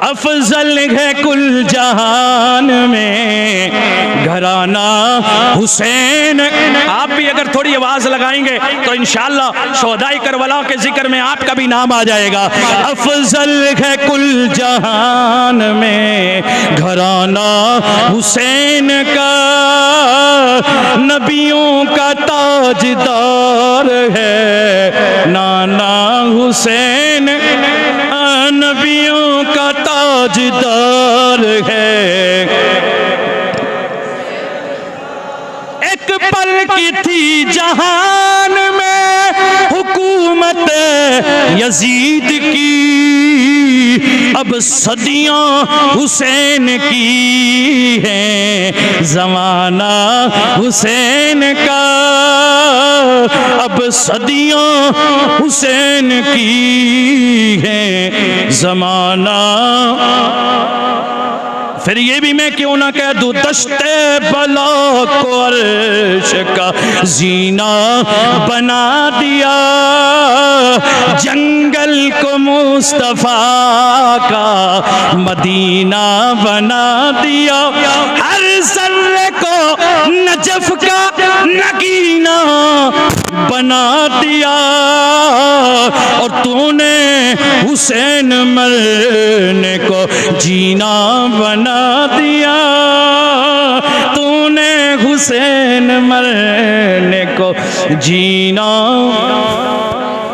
अफजल है कुल जहान में घराना हुसैन। आप भी अगर थोड़ी आवाज लगाएंगे तो इंशाअल्लाह शोहदाए करबला के जिक्र में आपका भी नाम आ जाएगा। अफजल है कुल जहान में घराना हुसैन का, नबियों का ताजदार है नाना हुसैन, नबियों का ताजदार है। एक पल की थी जहान में हुकूमत यजीद की, अब सदियों हुसैन की है ज़माना हुसैन का, अब सदियों हुसैन की है ज़माना। फिर ये भी मैं क्यों ना कह दूं, दश्ते बला को अर्श का जीना बना दिया, जंगल को मुस्तफा का मदीना बना दिया, हर सर्रे को नजफ का नगीना बना दिया। और तूने हुसैन मरने को जीना बना दिया, तूने हुसैन मरने को जीना